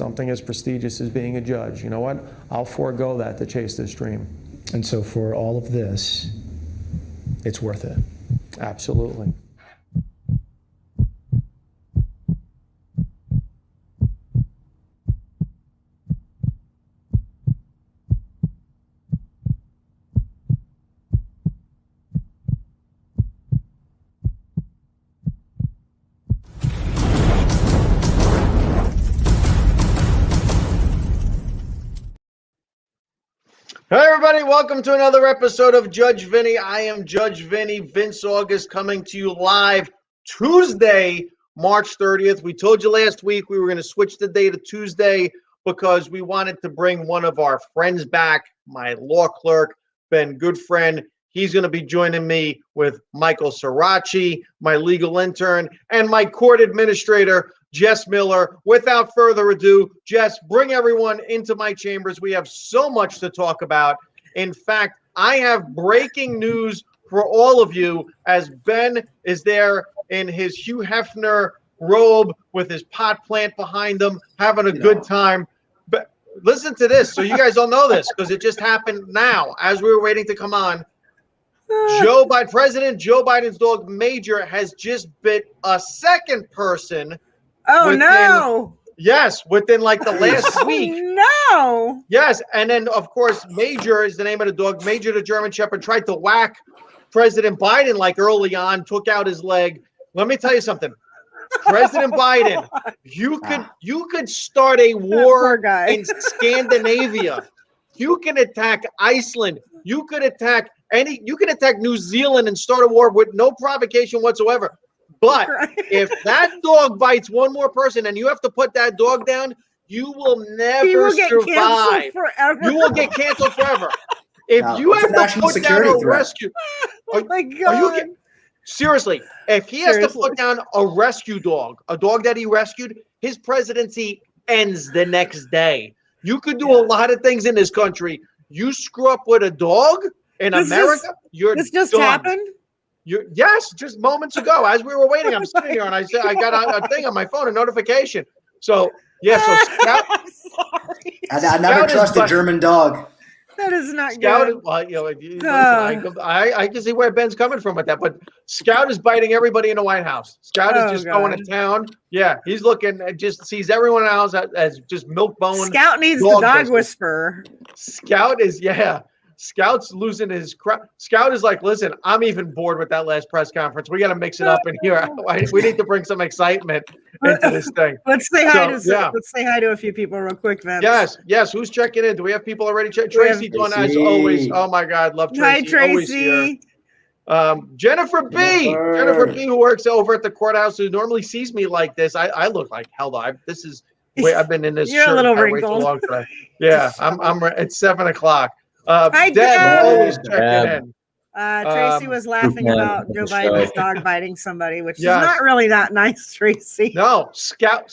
something as prestigious as being a judge. You know what? I'll forego that to chase this dream. And so for all of this, it's worth it. Absolutely. Hey everybody, welcome to another episode of Judge Vinny. I am Judge Vinny, Vince August, coming to you live Tuesday, March 30th. We told you last week we were going to switch the day to Tuesday because we wanted to bring one of our friends back, my law clerk, Ben Goodfriend. He's going to be joining me with Michael Sirachi, my legal intern, and my court administrator, Jess Miller. Without further ado, Jess, bring everyone into my chambers. We have so much to talk about. In fact, I have breaking news for all of you as Ben is there in his Hugh Hefner robe with his pot plant behind him, having a good time. But listen to this, so you guys all know this because it just happened now as we were waiting to come on. President Joe Biden's dog Major has just bit a second person. Oh, no. Yes, within like the last week. No. Yes, and then, of course, Major is the name of the dog. Major, the German Shepherd, tried to whack President Biden like early on, took out his leg. Let me tell you something. President Biden, you could start a war in Scandinavia. You can attack Iceland. You could attack New Zealand and start a war with no provocation whatsoever. But if that dog bites one more person and you have to put that dog down, you will never survive. You will get canceled forever. If you have to put down a rescue, oh my God. Seriously, if he has to put down a rescue dog, a dog that he rescued, his presidency ends the next day. You could do a lot of things in this country. You screw up with a dog in America, you're done. This just happened? Yes, just moments ago, as we were waiting, I'm sitting here and I said I got a thing on my phone, a notification. So yeah, so Scout. I never trust a German dog. That is not Scout, good. well, listen, I can see where Ben's coming from with that, but Scout is biting everybody in the White House. Scout is just going to town. Yeah, he's looking and just sees everyone else as just milk bone. Scout needs the dog biscuits. whisperer. Scout's losing his crap. Scout is like, listen, I'm even bored with that last press conference. We got to mix it up in here. We need to bring some excitement into this thing. Let's say hi to a few people real quick, Vince. Yes. Who's checking in? Do we have people already? Tracy doing as always. Oh my God, love Tracy. Hi, Tracy. Always here. Jennifer B, who works over at the courthouse, who normally sees me like this. I look like hell though. I've been in this You're shirt a little way too wrinkled. long today. Yeah, I'm. It's 7 o'clock. Hi, Deb, Deb. always checking in. Tracy was laughing about Joe Biden's dog biting somebody, which is not really that nice, Tracy. No, Scout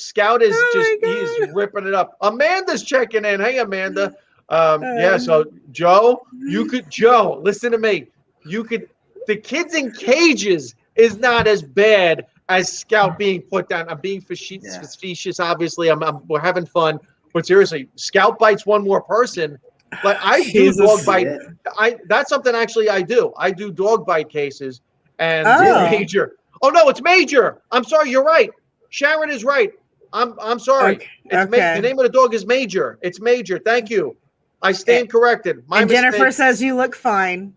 is he's ripping it up. Amanda's checking in. Hey, Amanda. So Joe, listen to me. The kids in cages is not as bad as Scout being put down. I'm being facetious, obviously. We're having fun, but seriously, Scout bites one more person. Like I do dog bite. That's something actually I do. I do dog bite cases, and it's major. Oh no, it's major. I'm sorry. You're right. Sharon is right. I'm sorry. Okay. The name of the dog is Major. It's Major. Thank you. I stand corrected. And Jennifer says you look fine.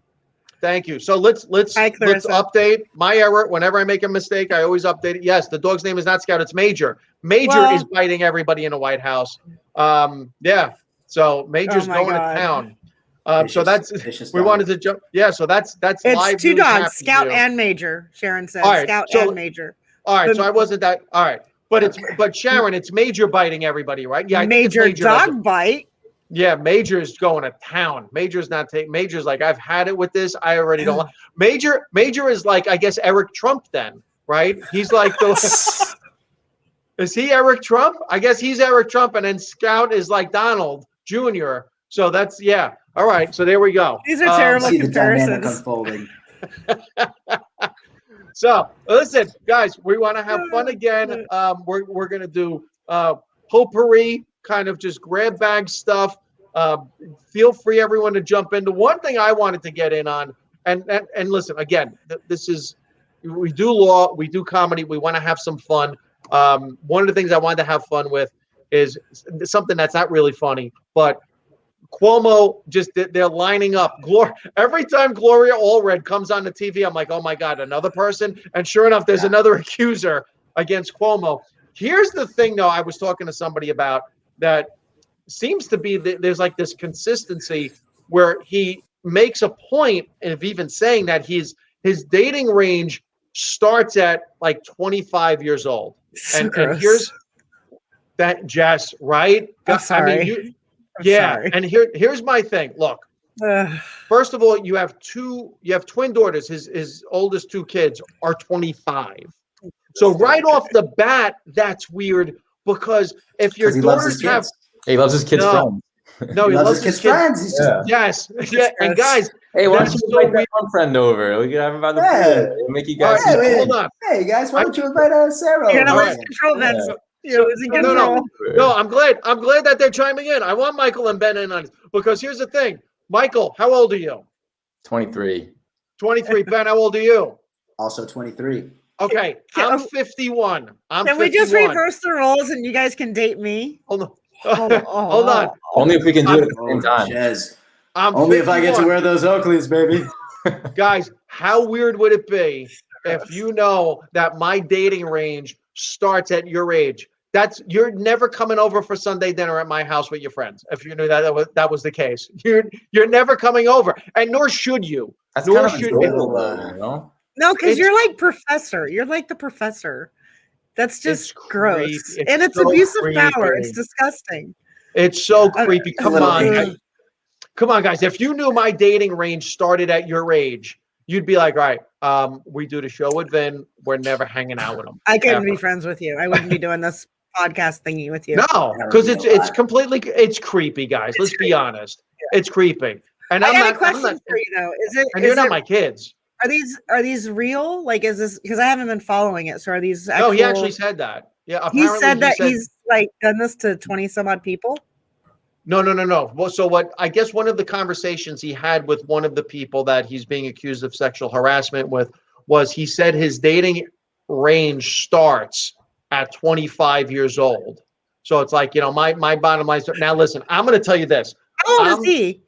Thank you. So let's update my error. Whenever I make a mistake, I always update it. Yes, the dog's name is not Scout. It's Major. Major is biting everybody in the White House. So Major's going to town. So that's we wanted to jump. Yeah. So that's it's live. Two dogs, Scout and Major. Sharon says Scout and Major. All right. So I wasn't that. All right. But Sharon, it's Major biting everybody, right? Yeah. Major dog bite. Yeah, Major's going to town. Major's like, I've had it with this. I already don't. Major is like, I guess Eric Trump then, right? He's like is he Eric Trump? I guess he's Eric Trump, and then Scout is like Donald Jr. So that's All right, so there we go. These are terrible comparisons. Unfolding. So listen, guys, we want to have fun again. We're gonna do potpourri, kind of just grab bag stuff. Feel free, everyone, to jump into. One thing I wanted to get in on, and listen, again, we do law, we do comedy, we want to have some fun. One of the things I wanted to have fun with is something that's not really funny, but Cuomo, they're lining up. Every time Gloria Allred comes on the TV, I'm like, oh my God, another person. And sure enough, there's another accuser against Cuomo. Here's the thing, though, I was talking to somebody about that seems to be there's like this consistency where he makes a point of even saying that his dating range starts at like 25 years old. And here's that, Jess, right? I'm sorry. I mean, and here's my thing. Look, first of all, you have twin daughters. His oldest two kids are 25. So right off the bat, that's weird because if your daughters have, he loves his kids' friends. No, he loves his kids' friends. He's just, yes, and guys, hey, why don't you invite that one friend over? We can have him by the pool. We'll make you guys. Hold on. Hey guys, why don't you invite Sarah? You're gonna lose control. That's you're losing control. No, I'm glad that they're chiming in. I want Michael and Ben in on it because here's the thing. Michael, how old are you? 23. 23. Ben, how old are you? Also 23. Okay, I'm 51. Can we just reverse the roles and you guys can date me? Hold on. Hold on. Only if we can do it at the same time. Jez. Only 51. If I get to wear those Oakleys, baby. Guys, how weird would it be if you know that my dating range starts at your age? You're never coming over for Sunday dinner at my house with your friends. If you knew that was the case, you're never coming over, and nor should you. That's nor kind of should you. No, because you're like professor. You're like the professor. That's just gross. And it's so abuse of power. It's disgusting. It's so creepy. Come on. Come on, guys. If you knew my dating range started at your age, you'd be like, all right, we do the show with Vin. We're never hanging out with him. I couldn't be friends with you. I wouldn't be doing this podcast thingy with you. No, because it's creepy, guys. Let's be honest. Yeah. It's creepy. And I got a question for you though. You're not my kids. Are these real? Like, is this because I haven't been following it? So are these? Actual, no, he actually said that. Yeah, he said that he's like done this to 20 some odd people. No. Well, so what? I guess one of the conversations he had with one of the people that he's being accused of sexual harassment with was he said his dating range starts at 25 years old. So it's like, my bottom line. Now listen, I'm going to tell you this. How old is he?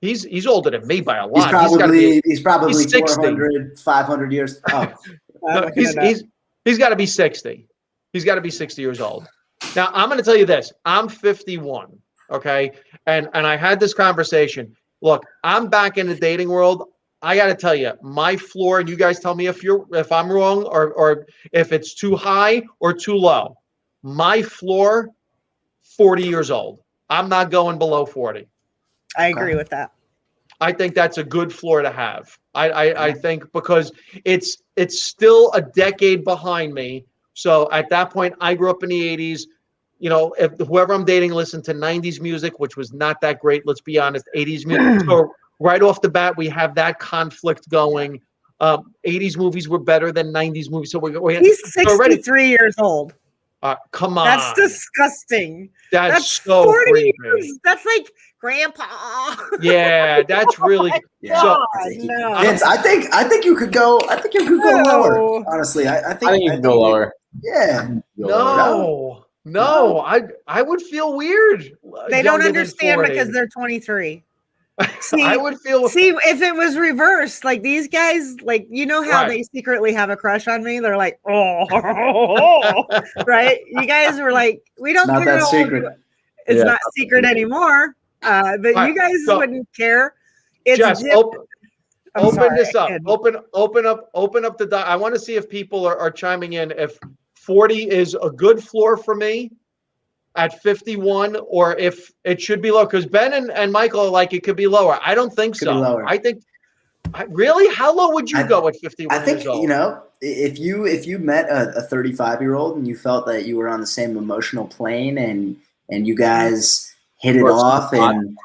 He's older than me by a He's lot. probably he's 400, 500 years. Oh, no, he's got to be 60. He's got to be 60 years old. Now I'm going to tell you this. I'm 51. Okay. And I had this conversation. Look, I'm back in the dating world. I got to tell you, my floor, and you guys tell me if I'm wrong or if it's too high or too low. My floor, 40 years old. I'm not going below 40. I agree with that. I think that's a good floor to have. I think because it's still a decade behind me. So at that point, I grew up in the 80s. If whoever I'm dating listened to 90s music, which was not that great, let's be honest, 80s music. So right off the bat, we have that conflict going. 80s movies were better than 90s movies. So he's 63 years old. Come on. That's disgusting. That's so 40 creepy. years. That's like grandpa. Yeah, that's really no. Vince, I think you could go. I think you could go lower. Honestly, I think you can go lower. Yeah. No. I would feel weird. They don't understand because they're 23. I would feel. See, if it was reversed, like these guys, like how they secretly have a crush on me. They're like, oh, right? You guys were like, we don't not care. That secret. It's not secret anymore. But you guys wouldn't care. It's just open this up. Ed. Open up the. I want to see if people are chiming in. If 40 is a good floor for me at 51, or if it should be low, because Ben and Michael are like it could be lower. I don't think so. I think really, how low would you go at 51? I think years old? if you met a 35-year-old and you felt that you were on the same emotional plane and you guys hit it off and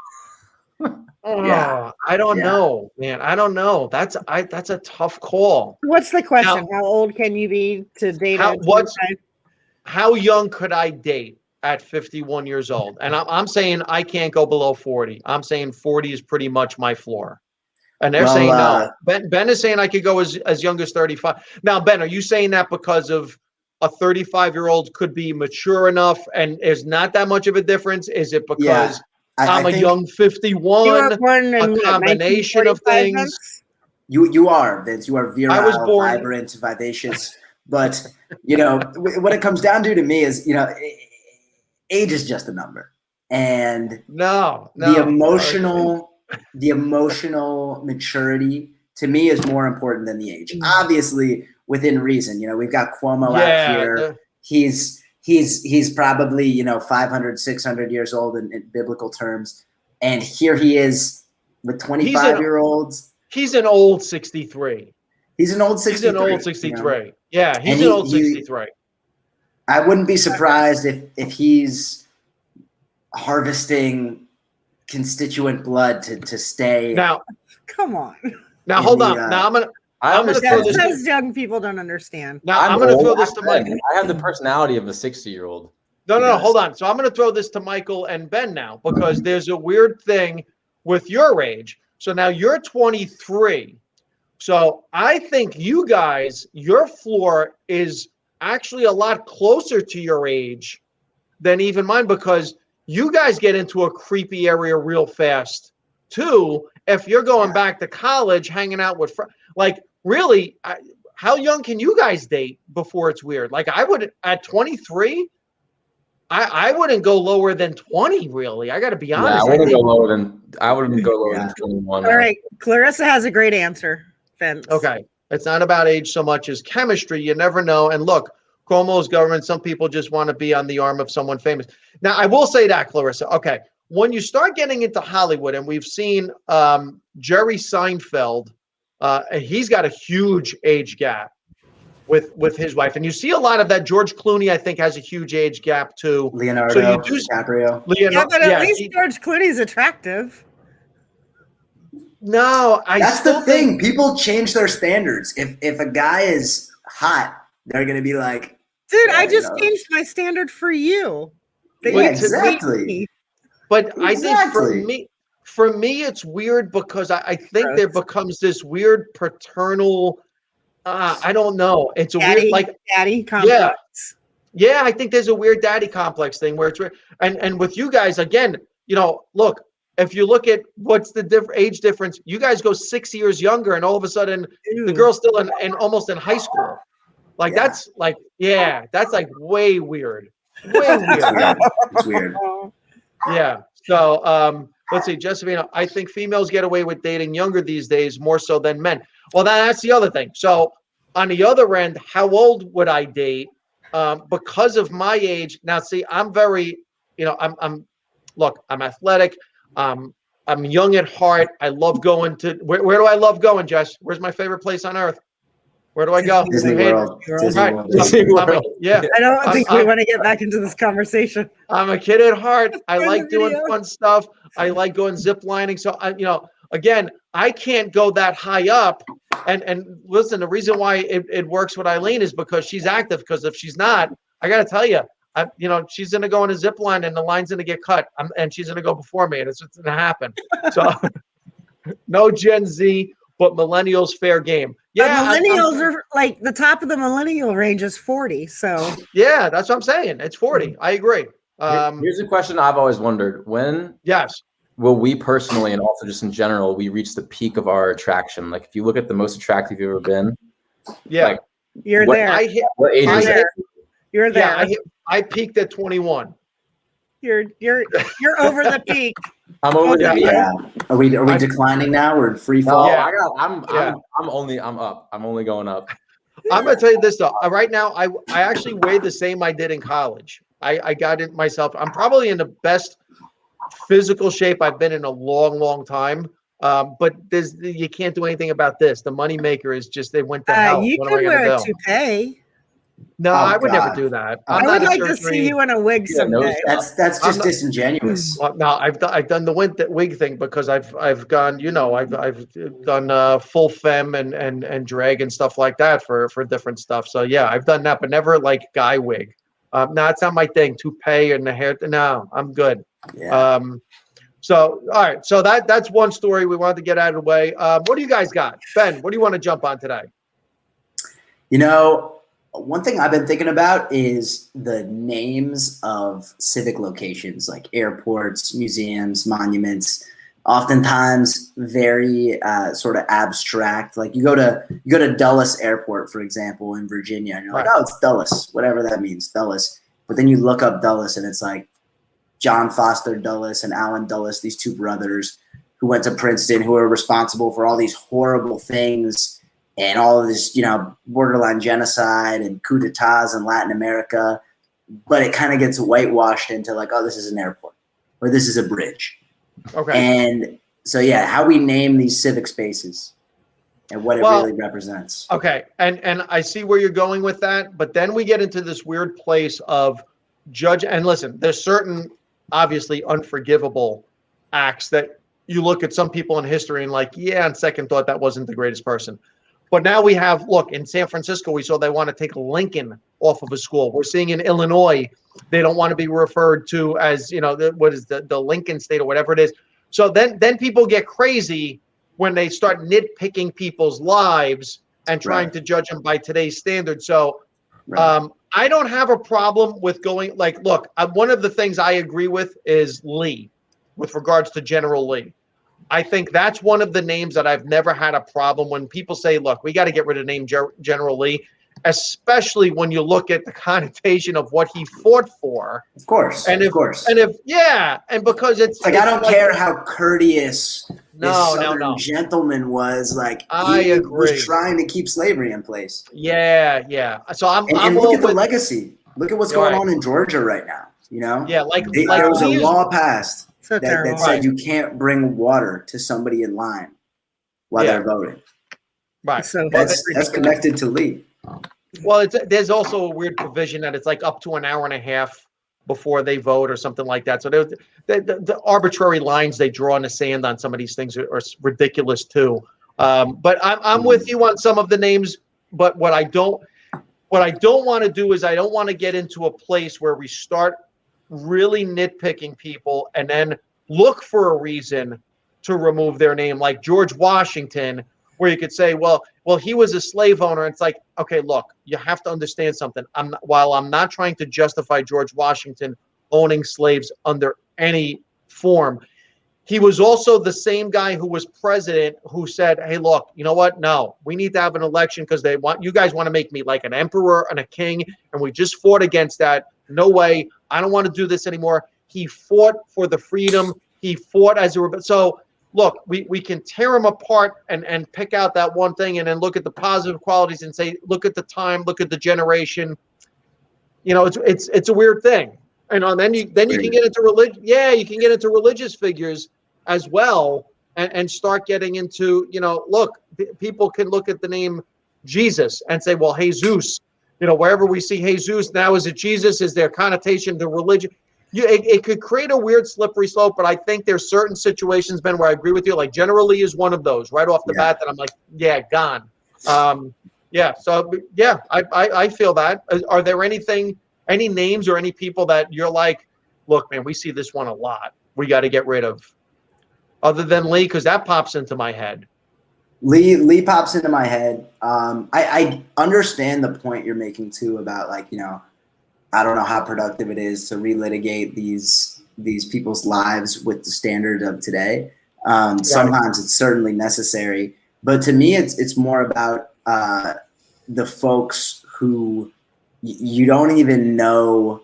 I don't know, man. I don't know. That's a tough call. What's the question? How old can you be to date? How young could I date at 51 years old? And I'm saying I can't go below 40. I'm saying 40 is pretty much my floor. And they're saying no. Ben is saying I could go as young as 35. Now, Ben, are you saying that because of a 35-year-old could be mature enough and is not that much of a difference? Is it because I'm a young 51, a combination of things? You are, Vince. You are virile, vibrant, vivacious. But, what it comes down to me is, age is just a number. And the emotional maturity to me is more important than the age. Obviously, within reason. We've got Cuomo out here. He's probably 500, 600 years old in biblical terms, and here he is with 25-year-olds. He's an old 63. He's an old 63. He's an old 63. Yeah, he's an old 63. I wouldn't be surprised if he's harvesting constituent blood to stay. Now, come on. Now hold on. Now I'm gonna throw this. Says young people don't understand. Now I'm gonna throw this to Michael. I have the personality of a 60-year-old. No, hold on. So I'm gonna throw this to Michael and Ben now because there's a weird thing with your age. So now you're 23. So I think you guys, your floor is actually a lot closer to your age than even mine because you guys get into a creepy area real fast too. If you're going back to college, hanging out with friends, like really, how young can you guys date before it's weird? Like I would at 23, I wouldn't go lower than 20. Really, I got to be honest. Yeah, I wouldn't go lower than 21. All right, Clarissa has a great answer. Vince. Okay, it's not about age so much as chemistry. You never know. And look, Cuomo's government. Some people just want to be on the arm of someone famous. Now, I will say that, Clarissa. Okay, when you start getting into Hollywood, and we've seen Jerry Seinfeld, he's got a huge age gap with his wife, and you see a lot of that. George Clooney, I think, has a huge age gap too. Leonardo DiCaprio. Yeah, but at least George Clooney's attractive. No, that's the thing. People change their standards. If a guy is hot, they're gonna be like, dude, I just changed my standard for you. Yeah, exactly. But I think for me, it's weird because I think there becomes this weird paternal. I don't know. It's a weird daddy complex. Yeah, I think there's a weird daddy complex thing where it's and with you guys again. Look, if you look at what's the age difference, you guys go 6 years younger, and all of a sudden the girl's still in almost in high school. Like that's like that's like way weird. Way weird. It's weird. Yeah. So let's see, Jessivina, I think females get away with dating younger these days more so than men. Well, that's the other thing. So on the other end, how old would I date? Because of my age. Now, see, I'm very, I'm athletic. I'm young at heart. I love going to where do I love going, Jess? Where's my favorite place on earth? Where do I go? Disney World. Disney World. Yeah. I don't think we want to get back into this conversation. I'm a kid at heart. I like doing fun stuff. I like going zip lining. So again, I can't go that high up. And listen, the reason why it works with Eileen is because she's active. Because if she's not, I got to tell you, she's going to go on a zip line and the line's going to get cut. And she's going to go before me, and it's going to happen. So no Gen Z, but millennials fair game. Yeah, but millennials are like the top of the millennial range is 40. So yeah, that's what I'm saying. It's 40. I agree. Here's a question I've always wondered: when will we personally, and also just in general, we reach the peak of our attraction? Like, if you look at the most attractive you've ever been, like, you're there. What age is it? You're there. Yeah, I peaked at 21. You're over the peak. I'm over the peak. Yeah. Are we declining now? We're in free fall. No, I'm up. I'm only going up. I'm gonna tell you this though. Right now, I actually weigh the same I did in college. I got it myself. I'm probably in the best physical shape I've been in a long, long time. But you can't do anything about this. The money maker is just they went to hell. You could wear a toupee. No, I would never do that. I would like to see you in a wig someday. That's just disingenuous. No, I've done the wig thing because I've gone, I've done full femme and drag and stuff like that for different stuff. So yeah, I've done that, but never like guy wig. No, it's not my thing. Toupee and the hair. No, I'm good. Yeah. So all right, so that's one story we wanted to get out of the way. What do you guys got, Ben? What do you want to jump on today? One thing I've been thinking about is the names of civic locations like airports, museums, monuments, oftentimes very sort of abstract. Like you go to Dulles Airport, for example, in Virginia, and you're like, oh, it's Dulles, whatever that means, Dulles. But then you look up Dulles and it's like John Foster Dulles and Alan Dulles, these two brothers who went to Princeton, who are responsible for all these horrible things and all of this, borderline genocide and coup d'etats in Latin America. But it kind of gets whitewashed into like, oh, this is an airport or this is a bridge. Okay. And so, yeah, how we name these civic spaces and what it really represents. Okay. And I see where you're going with that. But then we get into this weird place of judge. And listen, there's certain obviously unforgivable acts that you look at some people in history and like, yeah, on second thought, that wasn't the greatest person. But now we have, look, in San Francisco, we saw they want to take Lincoln off of a school. We're seeing in Illinois, they don't want to be referred to as, what is the Lincoln state or whatever it is. So then people get crazy when they start nitpicking people's lives and trying to judge them by today's standards. So I don't have a problem with going, like, look, one of the things I agree with is Lee with regards to General Lee. I think that's one of the names that I've never had a problem when people say, look, we got to get rid of the name General Lee, especially when you look at the connotation of what he fought for. Of course. And because it's like, I don't care how courteous no gentleman was. Like, I agree. Was trying to keep slavery in place. Yeah. So I'm look at the legacy. Look at what's going on in Georgia right now. Yeah, there was a law passed that said you can't bring water to somebody in line while they're voting. Right. So that's connected to Lee. Well, there's also a weird provision that it's like up to an hour and a half before they vote or something like that. So the arbitrary lines they draw in the sand on some of these things are ridiculous too. But I'm with you on some of the names. But what I don't want to do is I don't want to get into a place where we start really nitpicking people and then look for a reason to remove their name, like George Washington, where you could say, well, he was a slave owner. It's like, okay, look, you have to understand something. While I'm not trying to justify George Washington owning slaves under any form, he was also the same guy who was president who said, hey, look, you know what? No, we need to have an election because you guys want to make me like an emperor and a king. And we just fought against that. No way. I don't want to do this anymore. He fought for the freedom. He fought as a rebel. So look, we can tear him apart and pick out that one thing and then look at the positive qualities and say, look at the time, look at the generation. You know, it's a weird thing. And then you can get into religion. Yeah, you can get into religious figures as well and start getting into, you know, look, people can look at the name Jesus and say, well, Jesus, you know, wherever we see Jesus, now is it Jesus? Is there connotation to religion? It could create a weird slippery slope, but I think there's certain situations, Ben, where I agree with you. Like General Lee is one of those right off the bat that I'm like, yeah, gone. So I feel that. Are there any names or any people that you're like, look, man, we see this one a lot, we got to get rid of? Other than Lee, because that pops into my head. Lee pops into my head. I understand the point you're making too about, like, you know, I don't know how productive it is to relitigate these people's lives with the standard of today. Sometimes it's certainly necessary, but to me, it's more about the folks who you don't even know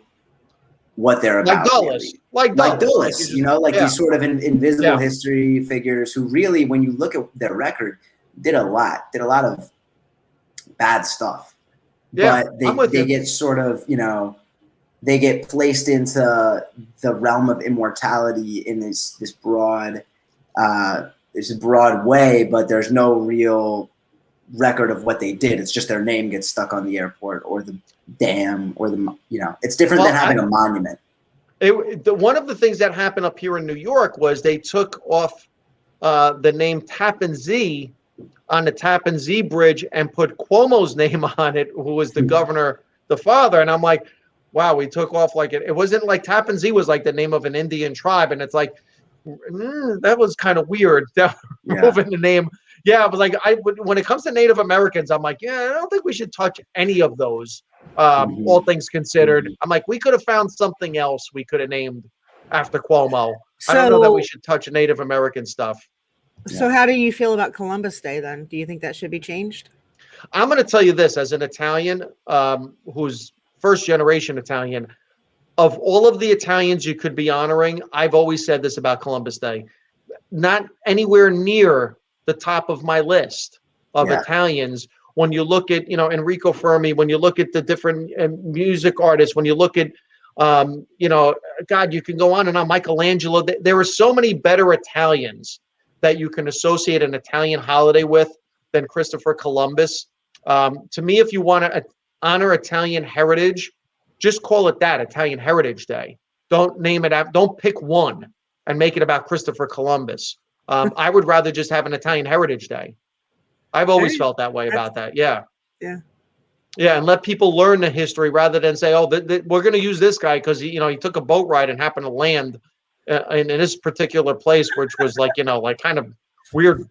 what they're about. Like Dulles, you know, like these sort of invisible history figures who really, when you look at their record, did a lot of bad stuff. Yeah, but they get sort of, you know, they get placed into the realm of immortality in this broad way, but there's no real record of what they did. It's just their name gets stuck on the airport or the dam or it's different than having a monument. One of the things that happened up here in New York was they took off the name Tappan Zee on the Tappan Zee Bridge and put Cuomo's name on it, who was the governor, the father. And I'm like, wow, we took off like it wasn't like Tappan Zee was like the name of an Indian tribe. And it's like, that was kind of weird. Moving the name. Yeah, but like when it comes to Native Americans, I'm like, I don't think we should touch any of those. All things considered, I'm like, we could have found something else we could have named after Cuomo. I don't know that we should touch Native American stuff. So how do you feel about Columbus Day then? Do you think that should be changed? I'm going to tell you this as an Italian, who's first generation Italian. Of all of the Italians you could be honoring, I've always said this about Columbus Day. Not anywhere near the top of my list of Italians. When you look at, Enrico Fermi, when you look at the different music artists, when you look at, God, you can go on and on, Michelangelo. There are so many better Italians that you can associate an Italian holiday with than Christopher Columbus. To me, if you want to honor Italian heritage, just call it that, Italian Heritage Day. Don't name it after, don't pick one and make it about Christopher Columbus. I would rather just have an Italian Heritage Day. I've always felt that way about that. Yeah, and let people learn the history rather than say, "Oh, we're going to use this guy because he took a boat ride and happened to land in this particular place, which was like kind of weird,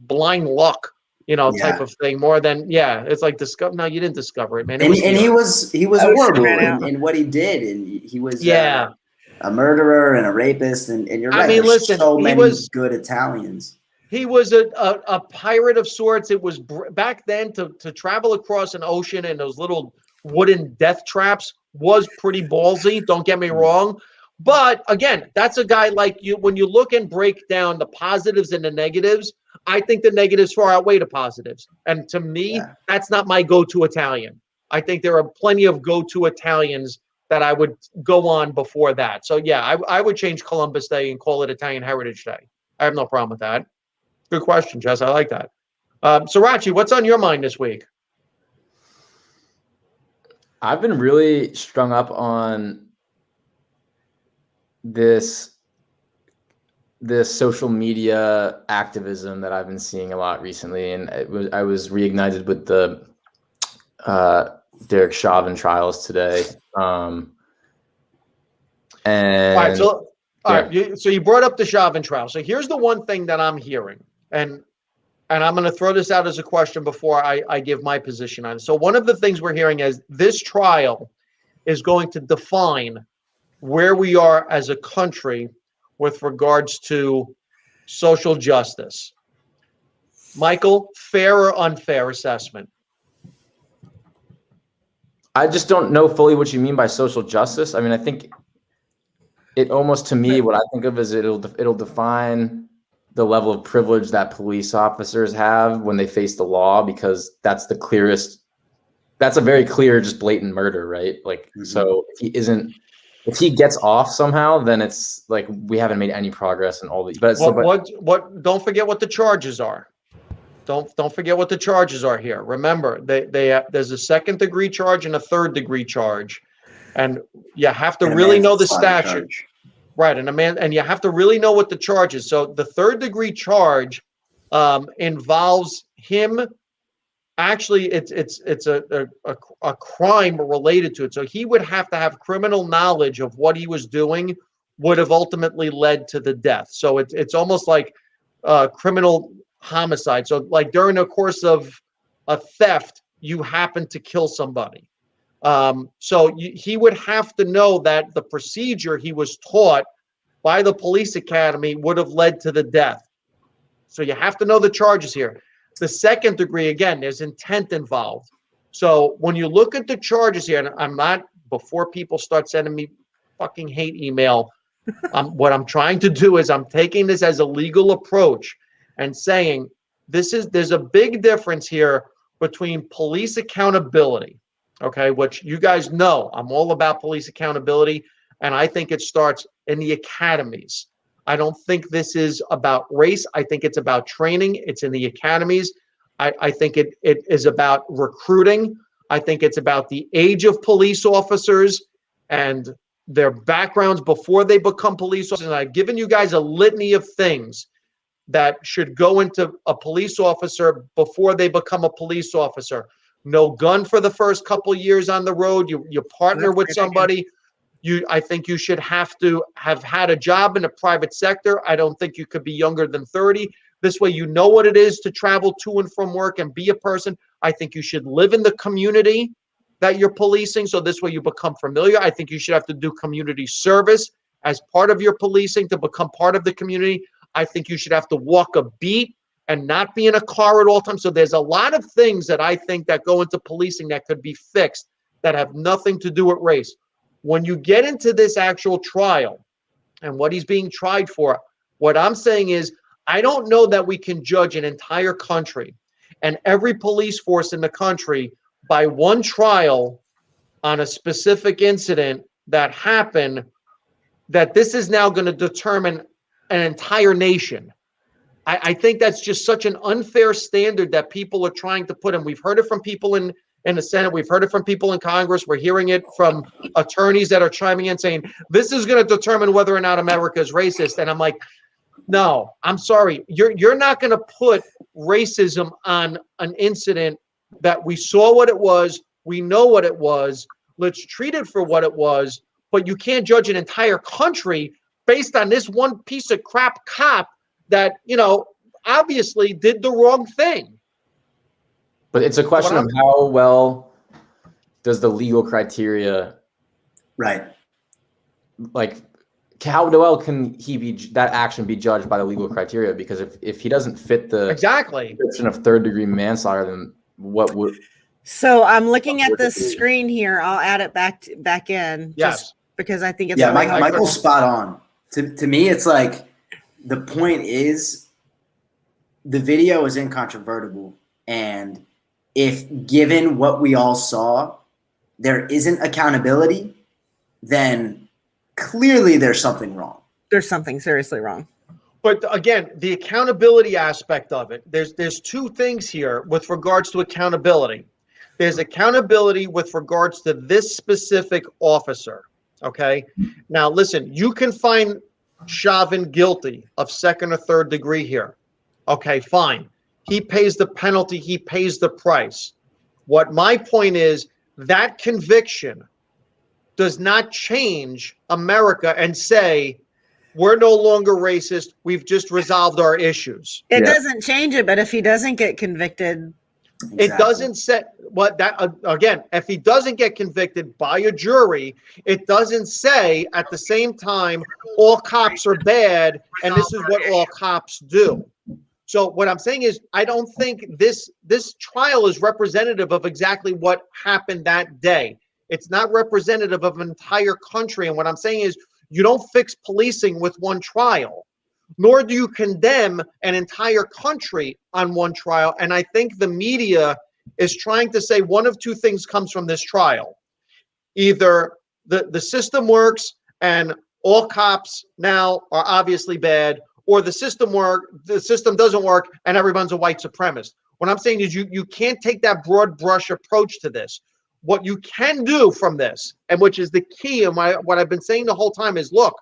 blind luck, type of thing." More than it's like discover. No, you didn't discover it, man. And he was horrible in what he did, and he was a murderer and a rapist, and you're right. I mean, listen, so many good Italians. He was a pirate of sorts. It was back then to travel across an ocean in those little wooden death traps was pretty ballsy. Don't get me wrong. But again, that's a guy like you. When you look and break down the positives and the negatives, I think the negatives far outweigh the positives. And to me, that's not my go-to Italian. I think there are plenty of go-to Italians that I would go on before that. So I would change Columbus Day and call it Italian Heritage Day. I have no problem with that. Good question, Jess. I like that. Sriracha, what's on your mind this week? I've been really strung up on this social media activism that I've been seeing a lot recently, and I was reignited with the Derek Chauvin trials today. And all right, so All right. So you brought up the Chauvin trial. So here's the one thing that I'm hearing, and I'm going to throw this out as a question before I give my position on it. So one of the things we're hearing is this trial is going to define where we are as a country with regards to social justice. Michael, fair or unfair assessment? I just don't know fully what you mean by social justice. I mean, I think it almost, to me, what I think of is it'll define the level of privilege that police officers have when they face the law, because that's the clearest, that's a very clear, just blatant murder, right? Like, so if he gets off somehow, then it's like we haven't made any progress in all these. But don't forget what the charges are. Don't forget what the charges are here. Remember, there's a second-degree charge and a third-degree charge, and you have to really know the statute, right? And you have to really know what the charge is. So the third-degree charge involves him. Actually, it's a crime related to it. So he would have to have criminal knowledge of what he was doing would have ultimately led to the death. So it's almost like criminal homicide. So like during the course of a theft, you happen to kill somebody. So he would have to know that the procedure he was taught by the police academy would have led to the death. So you have to know the charges here. The second degree, again, there's intent involved. So when you look at the charges here, and I'm not, before people start sending me fucking hate email, what I'm trying to do is I'm taking this as a legal approach and saying there's a big difference here between police accountability, okay, which you guys know I'm all about police accountability, and I think it starts in the academies. I don't think this is about race. I think it's about training. It's in the academies. I think it is about recruiting. I think it's about the age of police officers and their backgrounds before they become police officers. And I've given you guys a litany of things that should go into a police officer before they become a police officer. No gun for the first couple years on the road. You partner with somebody. I think you should have to have had a job in the private sector. I don't think you could be younger than 30. This way you know what it is to travel to and from work and be a person. I think you should live in the community that you're policing, so this way you become familiar. I think you should have to do community service as part of your policing to become part of the community. I think you should have to walk a beat and not be in a car at all times. So there's a lot of things that I think that go into policing that could be fixed that have nothing to do with race. When you get into this actual trial and what he's being tried for, what I'm saying is I don't know that we can judge an entire country and every police force in the country by one trial on a specific incident that happened, that this is now going to determine an entire nation. I think that's just such an unfair standard that people are trying to put in. We've heard it from people in the Senate. We've heard it from people in Congress. We're hearing it from attorneys that are chiming in saying, this is going to determine whether or not America is racist. And I'm like, no, I'm sorry. You're not going to put racism on an incident that we saw what it was. We know what it was. Let's treat it for what it was. But you can't judge an entire country based on this one piece of crap cop that, obviously did the wrong thing. But it's a question of how well does the legal criteria, right? Like, how well can that action be judged by the legal criteria? Because if he doesn't fit the description of third-degree manslaughter, then what would? So I'm looking at this screen here. I'll add it back in. Yes. Just because I think it's Michael's spot on. To me, it's like the point is the video is incontrovertible, and if given what we all saw, there isn't accountability, then clearly there's something wrong. There's something seriously wrong. But again, the accountability aspect of it, there's two things here with regards to accountability. There's accountability with regards to this specific officer, okay? Now, listen, you can find Chauvin guilty of second or third degree here. Okay, fine. He pays the penalty. He pays the price. What my point is, that conviction does not change America and say we're no longer racist. We've just resolved our issues. It doesn't change it, but if he doesn't get convicted, it doesn't say what that again. If he doesn't get convicted by a jury, it doesn't say at the same time all cops are bad and this is what all cops do. So what I'm saying is, I don't think this trial is representative of exactly what happened that day. It's not representative of an entire country. And what I'm saying is, you don't fix policing with one trial, nor do you condemn an entire country on one trial. And I think the media is trying to say one of two things comes from this trial. Either the system works and all cops now are obviously bad, or the system doesn't work and everyone's a white supremacist. What I'm saying is you can't take that broad brush approach to this. What you can do from this, and which is the key, and what I've been saying the whole time is, look,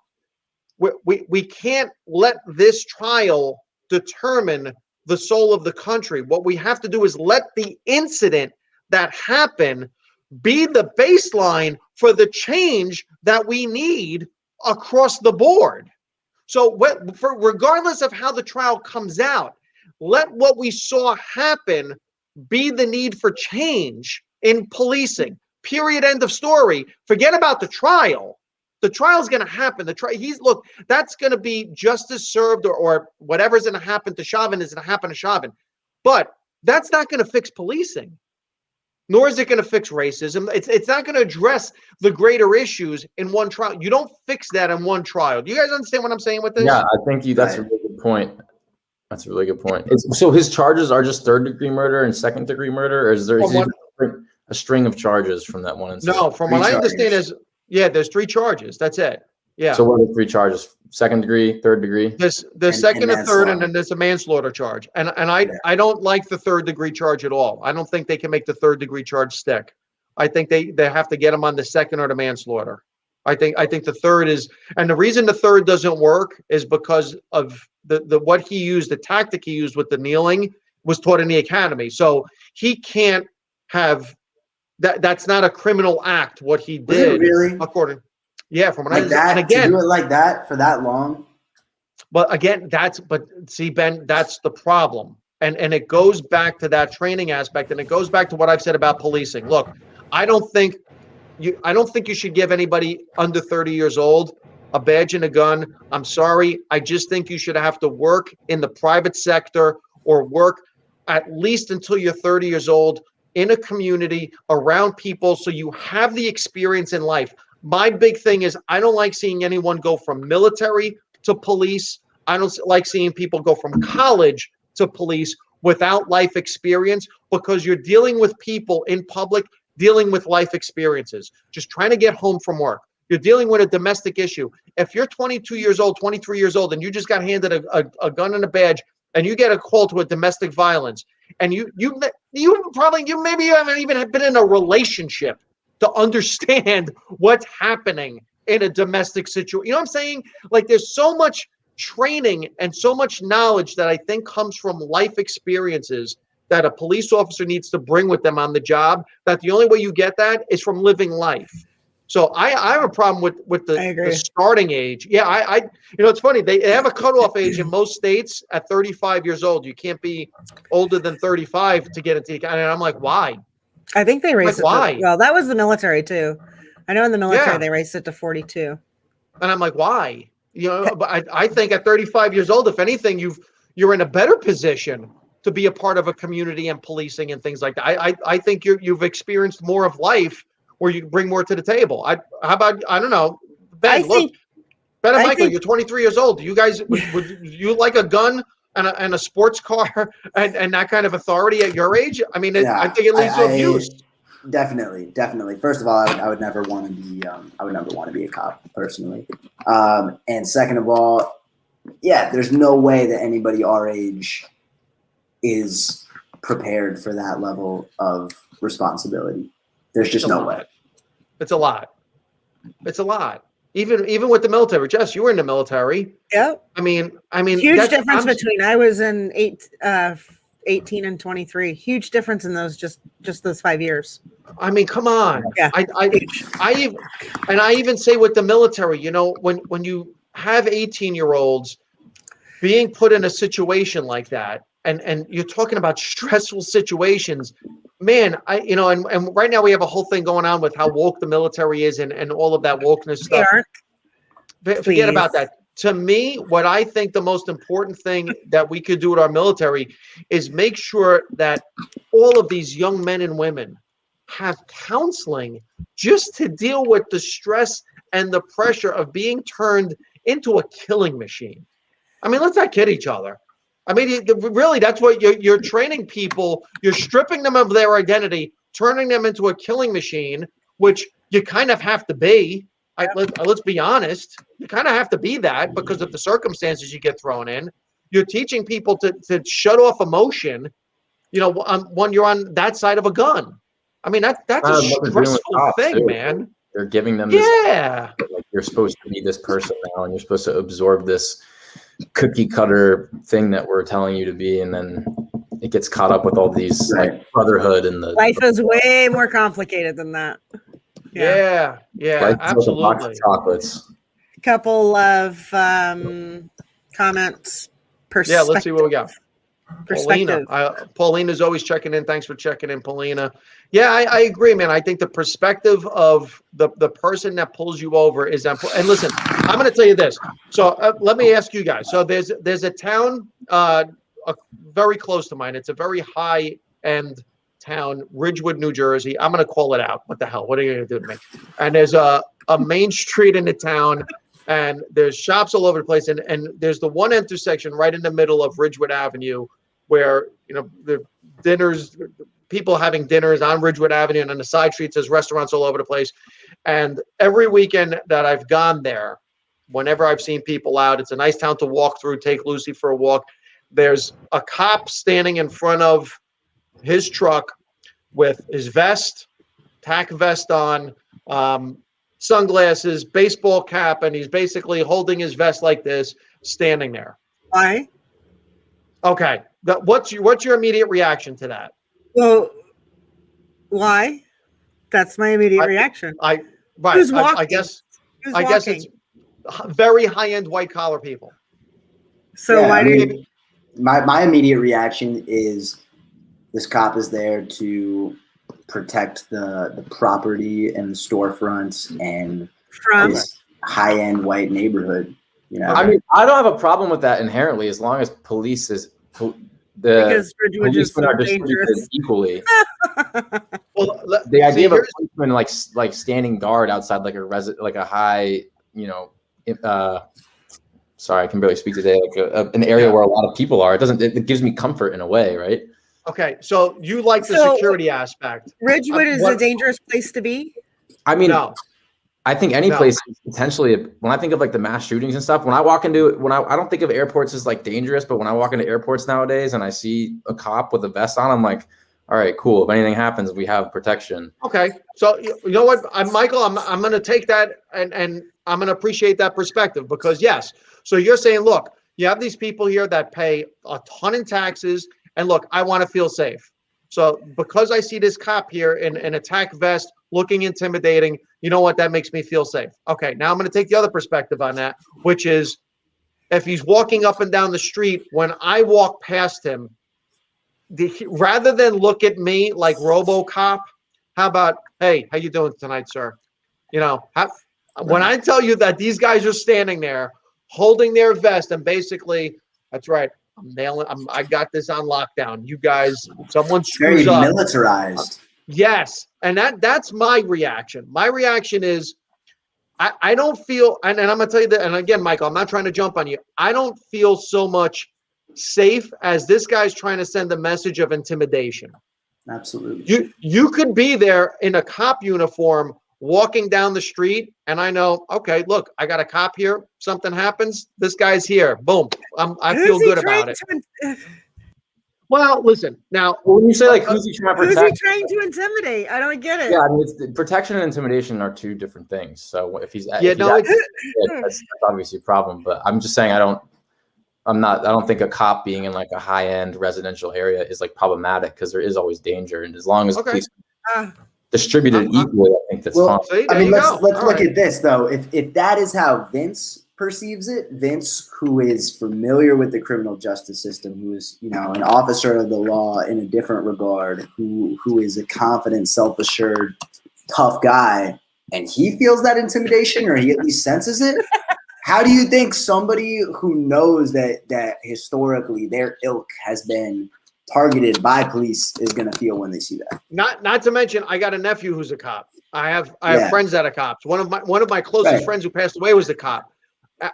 we can't let this trial determine the soul of the country. What we have to do is let the incident that happened be the baseline for the change that we need across the board. So regardless of how the trial comes out, let what we saw happen be the need for change in policing. Period. End of story. Forget about the trial. The trial is going to happen. Look, that's going to be justice served or whatever's going to happen to Chauvin is going to happen to Chauvin. But that's not going to fix policing, nor is it going to fix racism. It's not going to address the greater issues in one trial. You don't fix that in one trial. Do you guys understand what I'm saying with this? Yeah, I think that's a really good point. That's a really good point. So his charges are just third-degree murder and second-degree murder, or is there a string of charges from that one incident? No, from what I understand is, there's 3 charges. That's it. Yeah. So what are the 3 charges? Second degree, third degree? There's second and third, and then there's a manslaughter charge. And I don't like the third-degree charge at all. I don't think they can make the third-degree charge stick. I think they have to get him on the second or the manslaughter. I think the third is, and the reason the third doesn't work is because of what he used, the tactic he used with the kneeling was taught in the academy. So he can't have that. That's not a criminal act. What he did, really? According, from what like I that. and again, to do it like that for that long. But again, see, Ben, that's the problem. And it goes back to that training aspect, and it goes back to what I've said about policing. Look, I don't think you should give anybody under 30 years old a badge and a gun. I'm sorry. I just think you should have to work in the private sector or work at least until you're 30 years old in a community around people so you have the experience in life. My big thing is I don't like seeing anyone go from military to police. I don't like seeing people go from college to police without life experience, because you're dealing with people in public, dealing with life experiences, just trying to get home from work. You're dealing with a domestic issue. If you're 22 years old, 23 years old, and you just got handed a gun and a badge, and you get a call to a domestic violence, and you maybe you haven't even been in a relationship to understand what's happening in a domestic situation. You know what I'm saying? Like, there's so much training and so much knowledge that I think comes from life experiences that a police officer needs to bring with them on the job, that the only way you get that is from living life. So I have a problem with the starting age. Yeah, it's funny. They have a cutoff age in most states at 35 years old. You can't be older than 35 to get into the, and I'm like, why? I think they raised it. Why? Well, that was the military too. I know in the military they raised it to 42. And I'm like, why? But I think at 35 years old, if anything, you're in a better position to be a part of a community and policing and things like that. I think you've experienced more of life where you bring more to the table. How about, I don't know, Ben, Ben and Michael, you're 23 years old. Do you guys, would you like a gun and a sports car and that kind of authority at your age? I mean, I think it leads to abuse. Definitely. First of all, I would never want to be. I would never want to be a cop personally. And second of all, there's no way that anybody our age is prepared for that level of responsibility. There's just no way. It's a lot. It's a lot. Even with the military. Jess, you were in the military. Yeah. I mean, huge difference between I was in 18 and 23. Huge difference in those just those 5 years. I mean, come on. Yeah. I even say with the military, when you have 18-year-olds being put in a situation like that, and you're talking about stressful situations, man, and right now we have a whole thing going on with how woke the military is and all of that wokeness stuff. Forget about that. To me, what I think the most important thing that we could do with our military is make sure that all of these young men and women have counseling just to deal with the stress and the pressure of being turned into a killing machine. I mean, let's not kid each other. I mean, really, that's what you're training people. You're stripping them of their identity, turning them into a killing machine, which you kind of have to be. Let's be honest. You kind of have to be that because of the circumstances you get thrown in. You're teaching people to shut off emotion, when you're on that side of a gun. I mean, that's a stressful thing, man. They're giving them this, like, you're supposed to be this person now, and you're supposed to absorb this cookie cutter thing that we're telling you to be, and then it gets caught up with all these like brotherhood and the life is way more complicated than that. Yeah, absolutely. A box of chocolates. A couple of comments. Yeah, let's see what we got. Paulina. Paulina's always checking in. Thanks for checking in, Paulina. Yeah, I agree, man. I think the perspective of the person that pulls you over is important. And listen, I'm going to tell you this. So let me ask you guys. So there's a town very close to mine. It's a very high-end town, Ridgewood, New Jersey. I'm going to call it out. What the hell? What are you going to do to me? And there's a main street in the town, and there's shops all over the place. And there's the one intersection right in the middle of Ridgewood Avenue where, the dinners, people having dinners on Ridgewood Avenue, and on the side streets, there's restaurants all over the place. And every weekend that I've gone there, whenever I've seen people out, it's a nice town to walk through, take Lucy for a walk. There's a cop standing in front of his truck with his vest, tack vest on, sunglasses, baseball cap, and he's basically holding his vest like this, standing there. Why? Okay. What's your immediate reaction to that? Well, why? That's my immediate reaction. Who's walking? I guess it's very high-end white-collar people. So why do you? My immediate reaction is this cop is there to protect the property and the storefronts and this high-end white neighborhood. I mean, I don't have a problem with that inherently, as long as police is because Ridgewood is so dangerous equally. Well, the idea of a policeman like standing guard outside like a high, sorry, I can barely speak today. Like an area where a lot of people are. It gives me comfort in a way, right? Okay, so you like the security aspect. Ridgewood is a dangerous place to be? I mean, no. I think any place is potentially, when I think of like the mass shootings and stuff, I don't think of airports as like dangerous, but when I walk into airports nowadays and I see a cop with a vest on, I'm like, all right, cool. If anything happens, we have protection. Okay. So you know what, Michael, I'm going to take that and I'm going to appreciate that perspective because yes. So you're saying, look, you have these people here that pay a ton in taxes and look, I want to feel safe. So because I see this cop here in a tack vest looking intimidating, you know what? That makes me feel safe. Okay, now I'm going to take the other perspective on that, which is if he's walking up and down the street, when I walk past him, rather than look at me like RoboCop, how about, hey, how you doing tonight, sir? When I tell you that these guys are standing there holding their vest and basically, that's right, I got this on lockdown. You guys, someone screws up. Very militarized. Yes. And that's my reaction. My reaction is I don't feel, and I'm going to tell you that, and again, Michael, I'm not trying to jump on you. I don't feel so much safe as this guy's trying to send a message of intimidation. Absolutely. You could be there in a cop uniform walking down the street, and I know, okay, look, I got a cop here. Something happens. This guy's here. Boom. I feel good about it. Well, listen, now when you say like who's he trying to protect? Who's he trying to intimidate? I don't get it. Yeah, I mean, protection and intimidation are two different things. So if he's that's obviously a problem. But I'm just saying I don't think a cop being in like a high-end residential area is like problematic because there is always danger, and as long as police distributed equally, I think that's fine. I mean, let's look at this though. If that is how Vince perceives it, Vince, who is familiar with the criminal justice system, who is, you know, an officer of the law in a different regard, who is a confident, self-assured, tough guy, and he feels that intimidation, or he at least senses it. How do you think somebody who knows that historically their ilk has been targeted by police is going to feel when they see that? Not to mention, I got a nephew who's a cop. I have friends that are cops. One of my closest friends who passed away was a cop.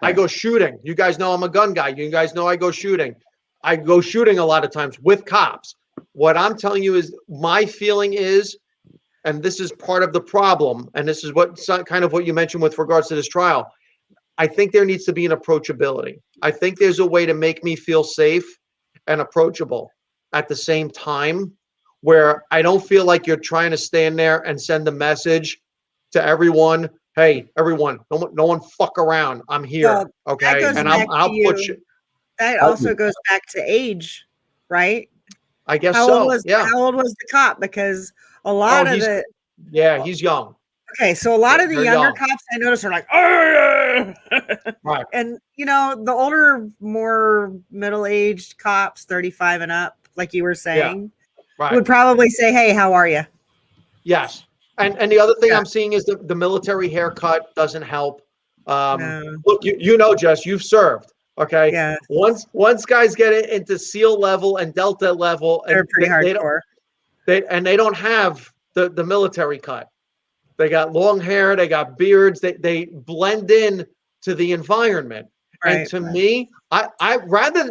I go shooting. You guys know I'm a gun guy. You guys know I go shooting. I go shooting a lot of times with cops. What I'm telling you is my feeling is, and this is part of the problem, and this is what kind of what you mentioned with regards to this trial. I think there needs to be an approachability. I think there's a way to make me feel safe and approachable at the same time, where I don't feel like you're trying to stand there and send a message to everyone. Hey, everyone, no one fuck around. I'm here. Well, okay. And I'll put you. That also goes back to age, right? I guess How so. old was the cop? Because a lot of it. Yeah, he's young. Okay, so a lot of the younger cops I notice are like, oh, right. And you know, the older, more middle-aged cops, 35 and up, like you were saying, would probably say, "Hey, how are you?" Yes. And the other thing I'm seeing is the military haircut doesn't help. No. Look, you know, Jess, you've served. Okay. Yeah. Once guys get into SEAL level and Delta level, they're and pretty hardcore. They don't have the military cut. They got long hair. They got beards. They blend in to the environment. Right, and to me, I rather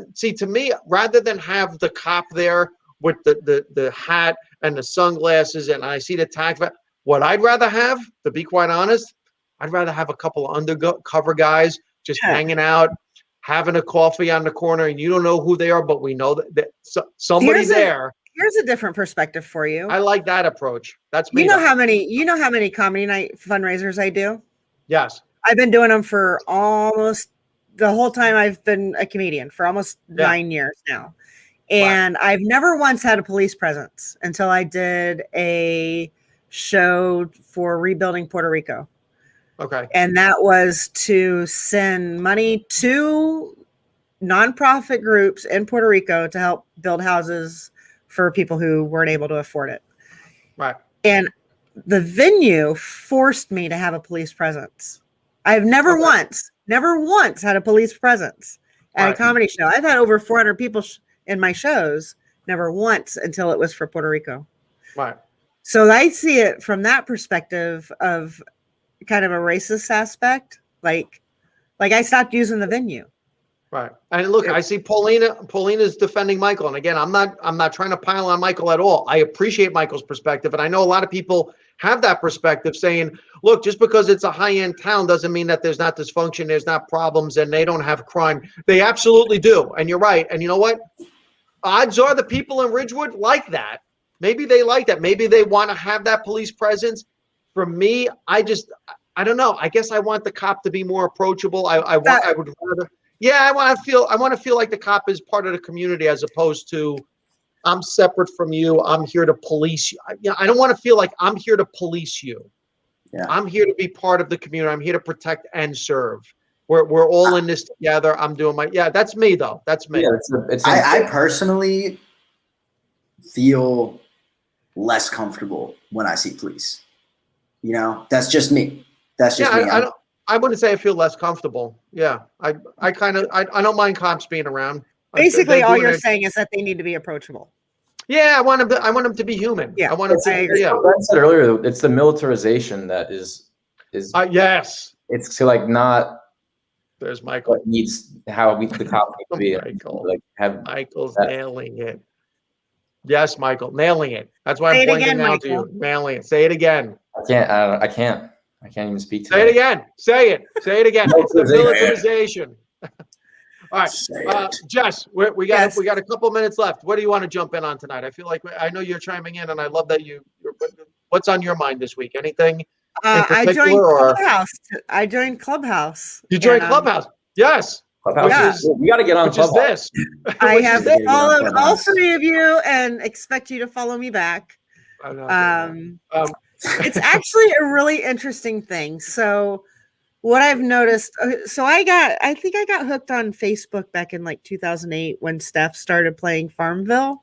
than have the cop there with the hat and the sunglasses, and I see the tag. What I'd rather have, to be quite honest, I'd rather have a couple of undercover guys just hanging out, having a coffee on the corner, and you don't know who they are, but we know that somebody's there. Here's a different perspective for you. I like that approach. That's me. You know how many comedy night fundraisers I do? Yes. I've been doing them for almost the whole time I've been a comedian, for almost 9 years now. And I've never once had a police presence until I did a show for rebuilding Puerto Rico. Okay. And that was to send money to nonprofit groups in Puerto Rico to help build houses for people who weren't able to afford it. Right. And the venue forced me to have a police presence. I've never once had a police presence at a comedy show. I've had over 400 people in my shows, never once until it was for Puerto Rico. Right. So I see it from that perspective of kind of a racist aspect. Like I stopped using the venue. Right. And look, I see Paulina's defending Michael. And again, I'm not trying to pile on Michael at all. I appreciate Michael's perspective. And I know a lot of people have that perspective, saying, look, just because it's a high-end town doesn't mean that there's not dysfunction, there's not problems, and they don't have crime. They absolutely do. And you're right. And you know what? Odds are the people in Ridgewood like that. Maybe they like that. Maybe they want to have that police presence. For me, I don't know. I guess I want the cop to be more approachable. I would rather. Yeah, I want to feel like the cop is part of the community, as opposed to I'm separate from you. I'm here to police you. I don't want to feel like I'm here to police you. Yeah. I'm here to be part of the community. I'm here to protect and serve. We're all in this together. I'm doing that's me though. That's me. Yeah, I personally feel less comfortable when I see police. You know, that's just me. That's just me. I wouldn't say I feel less comfortable. Yeah, I don't mind cops being around. Basically, all you're saying is that they need to be approachable. Yeah, I want them to be human. Yeah, I want them to. I said earlier, it's the militarization that is. Yes. It's to like not. There's Michael. What needs how we the cops need to be Michael. Like have Michael's nailing it. Yes, Michael, nailing it. That's why I'm pointing out to you. Nailing it. Say it again. I can't even speak to Say it again. Say it again. It's the militarization. All right, Jess, we got a couple minutes left. What do you want to jump in on tonight? I feel like I know you're chiming in, and I love that what's on your mind this week? Anything? I joined Clubhouse. You joined Clubhouse? Yes. Clubhouse. We got to get on Clubhouse. I have followed all three of you and expect you to follow me back. It's actually a really interesting thing. So what I've noticed, so I think I got hooked on Facebook back in like 2008 when Steph started playing Farmville.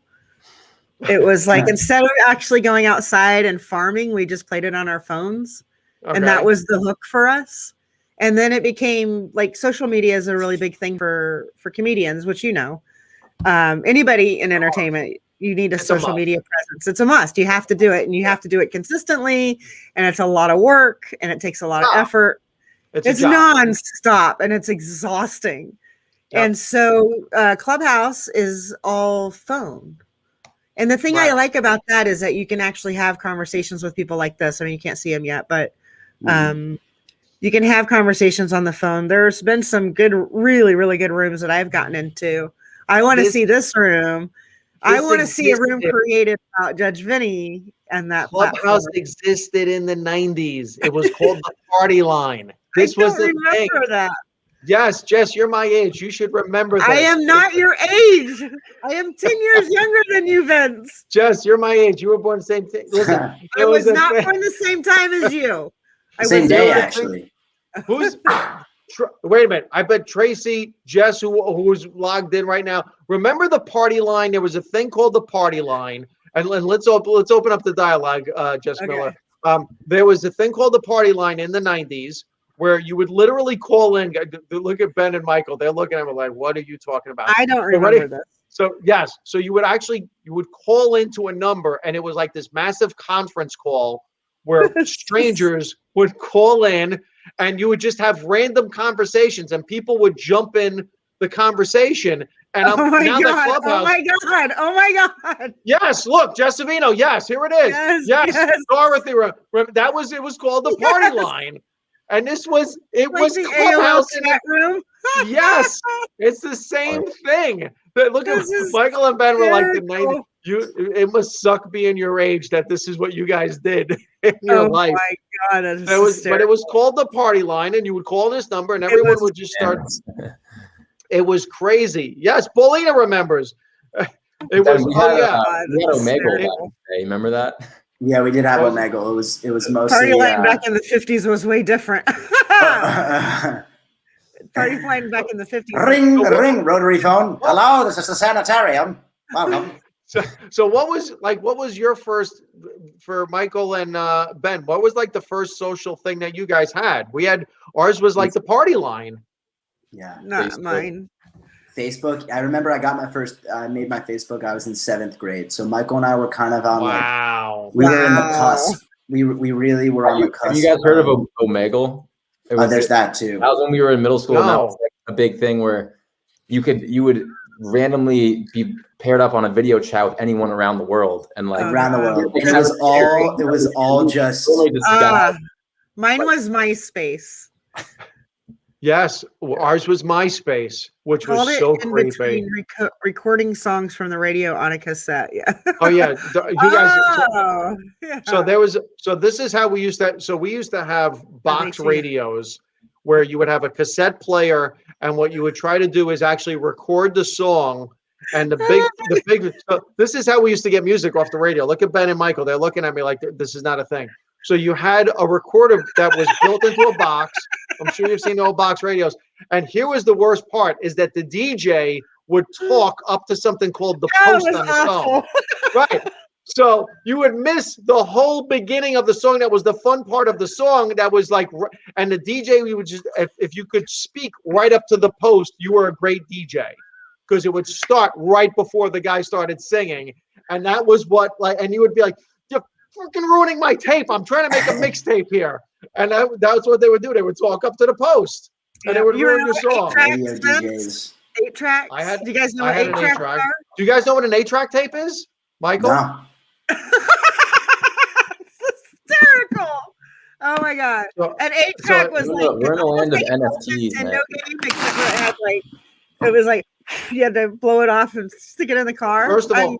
It was like, instead of actually going outside and farming, we just played it on our phones. Okay. And that was the hook for us. And then it became like, social media is a really big thing for comedians, which, you know, anybody in entertainment, you need a social media presence. It's a must. You have to do it, and you have to do it consistently. And it's a lot of work, and it takes a lot of effort. It's nonstop, and it's exhausting. Yep. And so Clubhouse is all phone. And the thing I like about that is that you can actually have conversations with people like this. I mean, you can't see them yet, but you can have conversations on the phone. There's been some good, really, really good rooms that I've gotten into. I want to see this room. I want to see a room created about Judge Vinny and that Clubhouse existed in the 90s. It was called the Party Line. This was the thing. That. Yes, Jess, you're my age. You should remember that. I am not your age. I am 10 years younger than you, Vince. Jess, you're my age. You were born the same thing. Listen, I was not born the same time as you. Same day, actually. Wait a minute. I bet Tracy, Jess, who's logged in right now, remember the Party Line? There was a thing called the Party Line. And let's open up the dialogue, Jess Miller. There was a thing called the Party Line in the 90s where you would literally call in. Look at Ben and Michael. They're looking at me like, what are you talking about? I don't remember this. So, yes. So you would call into a number, and it was like this massive conference call where strangers would call in, and you would just have random conversations, and people would jump in the conversation. And Oh my God. Yes, look, Jessavino. Yes, here it is. Yes. Dorothy. It was called the Party Line. And it was the Clubhouse chat room. Yes, it's the same thing. Look at Michael and Ben were like the 90s. It must suck being your age that this is what you guys did in your life. Oh my God, but it was called the Party Line, and you would call this number, and everyone would just start. It was crazy. Yes, Paulina remembers. It was. We had Omegle back in the day. Remember that? Yeah, we did have Omegle. It was mostly Party Line back in the 50s was way different. Party Line back in the 50s. Ring, rotary phone. Hello, this is the sanitarium. Welcome. So what was your first, for Michael and Ben, what was like the first social thing that you guys had? Ours was like the Party Line. Yeah. Not mine. Facebook. I remember I made my Facebook. I was in 7th grade. So Michael and I were kind of on we were in the cusp. We really were on the cusp. Have you guys heard of Omegle? There's that too. That was when we were in middle school. And that was like a big thing where you would randomly be paired up on a video chat with anyone around the world, and like around the world. And it was all just mine was MySpace. Yes, ours was MySpace, which was so creepy. Recording songs from the radio on a cassette. Yeah. Oh yeah, you guys. So this is how we used to. So we used to have box radios where you would have a cassette player, and what you would try to do is actually record the song. And the big. So this is how we used to get music off the radio. Look at Ben and Michael; they're looking at me like this is not a thing. So you had a recorder that was built into a box. I'm sure you've seen the old box radios. And here was the worst part, is that the DJ would talk up to something called the post on the song. Right. So you would miss the whole beginning of the song. That was the fun part of the song. That was like, and the DJ, we would just, if you could speak right up to the post, you were a great DJ. Because it would start right before the guy started singing. And that was what, and you would be like, freaking ruining my tape. I'm trying to make a mixtape here. And that's what they would do. They would talk up to the post. And they would ruin your song. 8-track? Do you guys know what 8-track are? Do you guys know what an 8-track tape is? Michael? No. It's hysterical. Oh my God. An 8-track was like we're in a land of NFTs. Nintendo game, except for it had it was like you had to blow it off and stick it in the car. First of all,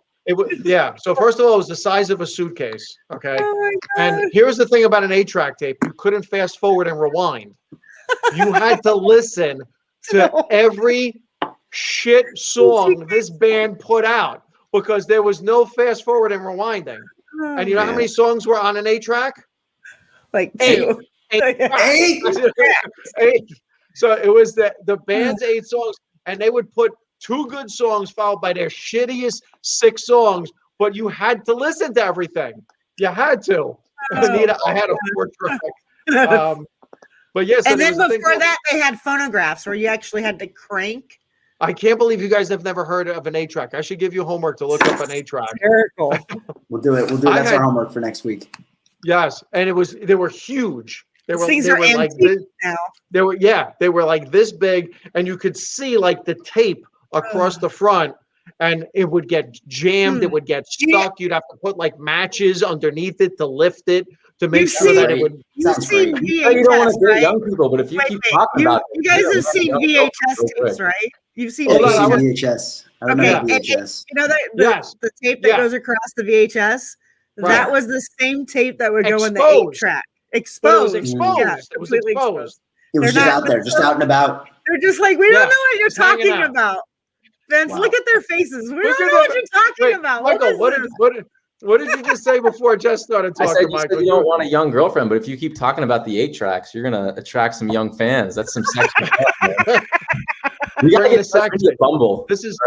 So first of all, it was the size of a suitcase. Okay. Oh my God. And here's the thing about an 8-track tape: you couldn't fast forward and rewind. You had to listen to every shit song this band put out because there was no fast forward and rewinding. And you know how many songs were on an 8-track? Like 2. 8. Eight. So it was the band's 8 songs, and they would put 2 good songs followed by their shittiest 6 songs, but you had to listen to everything. You had to. Anita, I had a 4-track. But yes, and then before that, they had phonographs where you actually had to crank. I can't believe you guys have never heard of an 8-track. I should give you homework to look up an 8-track. Hysterical. We'll do it. That's our homework for next week. Yes, and they were huge. They were like this, now. they were like this big, and you could see like the tape across the front, and it would get jammed. It would get stuck. You'd have to put like matches underneath it to lift it to make sure that it would. You've seen VHS, you don't want to right? young people, but if you keep talking about you guys have seen VHS tapes, right? You've seen VHS. I remember okay, VHS. you know that the tape that goes across the VHS. Right. That was the same tape that would go in the 8-track. Exposed. Yeah, It was completely exposed. It was just out there, just out and about. They're just like, we don't know what you're talking out. about. Vince, look at their faces. We Look don't know what you're talking about. Michael, what did you just say before Jess started talking, I said Michael? you don't want a young girlfriend, but if you keep talking about the 8-tracks, you're gonna attract some young fans. That's some sexy stuff, man. We gotta get sexy at Bumble. This is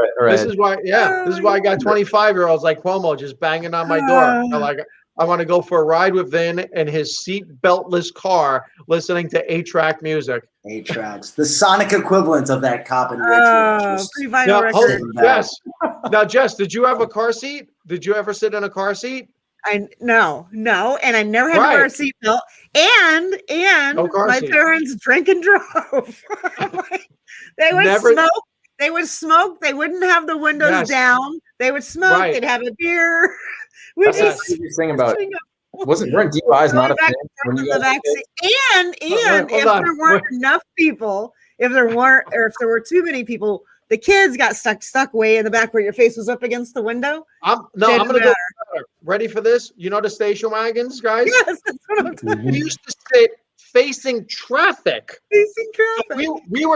why I got 25-year-olds like Cuomo just banging on my door. They're like, I want to go for a ride with Vin in his seat beltless car, listening to 8-track music. 8 tracks, the sonic equivalent of that cop in Richmond. Pre-vinyl record. Yes. Now, Jess, did you have a car seat? Did you ever sit in a car seat? No, and I never had to wear a seatbelt. And my parents drank and drove. They would smoke. They wouldn't have the windows down. They would smoke. They'd have a beer. That's what you're saying about. Weren't DUIs not a thing when you guys and if there weren't enough people, if there were too many people, the kids got stuck way in the back where your face was up against the window. I'm gonna go. Ready for this? You know the station wagons, guys? Yes, that's what I'm talking about. We used to sit facing traffic. Facing traffic.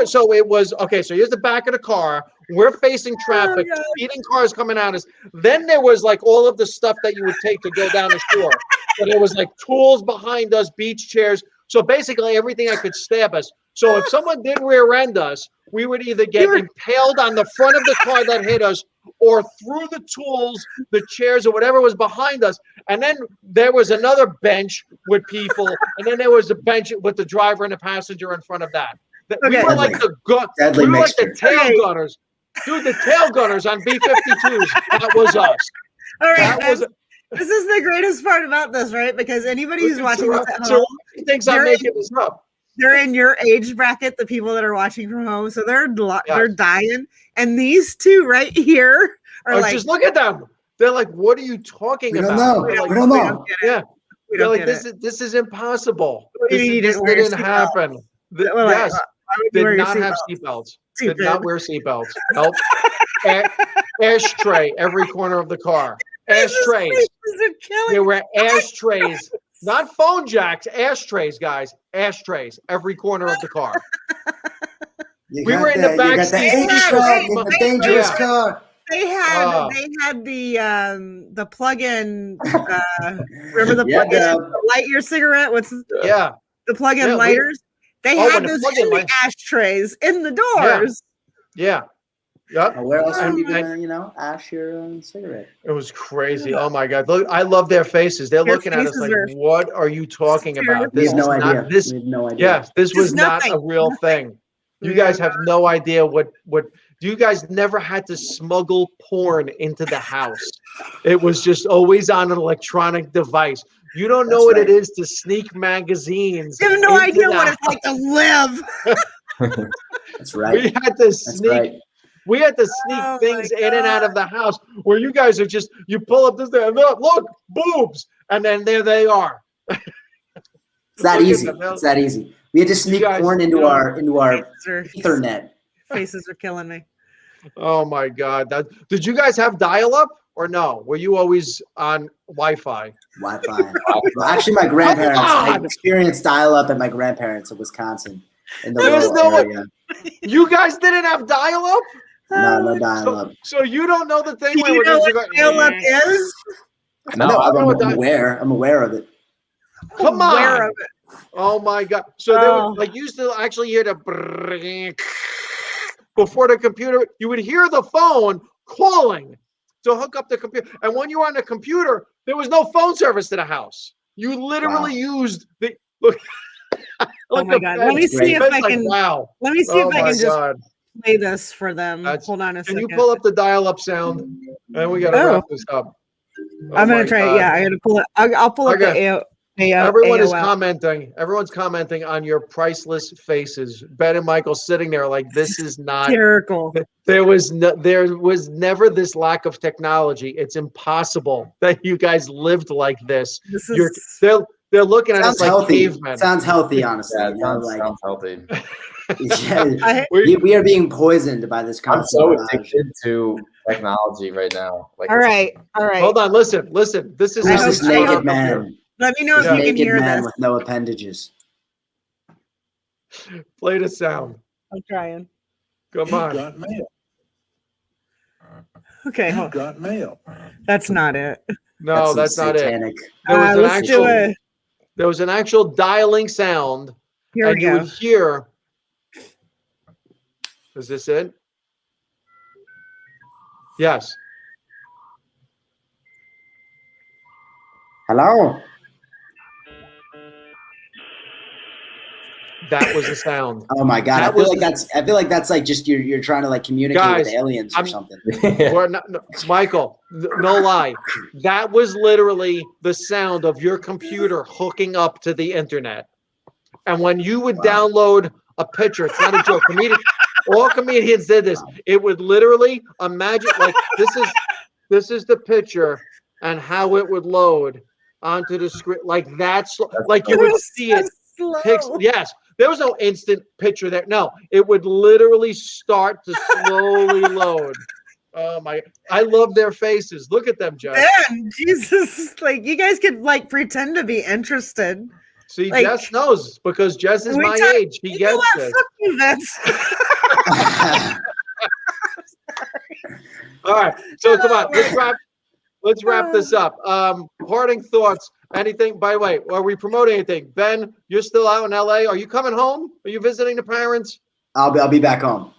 So it was okay. So here's the back of the car. We're facing traffic, speeding cars coming at us. Then there was like all of the stuff that you would take to go down the shore. So there was like tools behind us, beach chairs. So basically everything that could stab us. So if someone did rear end us, we would either get impaled on the front of the car that hit us, or through the tools, the chairs, or whatever was behind us. And then there was another bench with people, and then there was a bench with the driver and the passenger in front of that. We were like the tail gunners. Dude, the tail gunners on B-52s. That was us. All right. This is the greatest part about this, right? Because anybody who's watching this at home, thinks I'm making this up. They're in your age bracket, the people that are watching from home. So they're dying. And these two right here are like, just look at them. They're like, what are you talking about? We don't know. Yeah. They're like, this is impossible. This didn't happen. Yes. Did not have seatbelts. Did not wear seatbelts. Nope. Ashtray every corner of the car. Ashtrays. There were ashtrays. Not phone jacks, ashtrays, guys. Ashtrays, every corner of the car. We were in the back seat. The dangerous car. They had the plug-in. Remember the plug-in light your cigarette? The plug-in lighters? They had those heavy ashtrays in the doors. Yeah. Yep. Where else are you gonna, ash your cigarette? It was crazy. Oh my God! Look, I love their faces. They're looking at us like, "What are you talking about?" We have no idea. Yes, this was not a real thing. You guys have no idea what. You guys never had to smuggle porn into the house. It was just always on an electronic device. You don't know what it is to sneak magazines. You have no idea what it's like to live. That's right. We had to sneak. We had to sneak things in and out of the house where you guys are just, you pull up this there, look, boobs. And then there they are. It's that easy. It's that easy. We had to sneak porn into our Ethernet. Faces are killing me. Oh my God. Did you guys have dial-up or no? Were you always on Wi-Fi? Wi-Fi. Well, actually, my grandparents, I experienced dial-up at my grandparents in Wisconsin. In the rural area. You guys didn't have dial-up? No dial-up. So you don't know the thing where we're what dial-up is? No, I'm aware of it. Come on. Oh my God! So they would like used to actually hear the before the computer. You would hear the phone calling to hook up the computer, and when you were on the computer, there was no phone service to the house. You literally used the look. Oh my God! Let me see if I can. Wow. Let me see if I can just play this for them. That's, Hold on a second. Can you pull up the dial-up sound? And we got to wrap this up. I'm gonna try. God. Yeah, I gotta pull it. I'll pull up the Everyone AOL. is commenting. Everyone's commenting on your priceless faces. Ben and Michael sitting there like this is not hysterical. There was never this lack of technology. It's impossible that you guys lived like this. They're looking at us like cavemen. Sounds healthy, honestly. Yeah, sounds healthy. Yeah, we are being poisoned by this concept. I'm so addicted to technology right now. All right. Hold on, listen. This is this naked man. Let me know if you can hear this. With no appendages. Play the sound. I'm trying. Come on. Got mail. Okay, hold on. Got mail. That's not it. No, that's not it. Let's there was an actual dialing sound. Here we go. You would hear. Is this it? Yes. Hello. That was the sound. Oh my God! I feel like that's like just you're trying to like communicate with aliens or something. Michael, no lie. That was literally the sound of your computer hooking up to the internet. And when you would download a picture, it's not a joke. All comedians did this. It would literally imagine like this is the picture and how it would load onto the screen. Like that's like you would see it. Yes. There was no instant picture there. No, it would literally start to slowly load. Oh my! I love their faces. Look at them, Jess. Man, Jesus! Like you guys could like pretend to be interested. See, like, Jess knows because Jess is my age. He gets this. Fuck you, Vince. All right, so come on, let's wrap this up. Parting thoughts. Anything? By the way, are we promoting anything? Ben, you're still out in LA. Are you coming home? Are you visiting the parents? I'll be back home.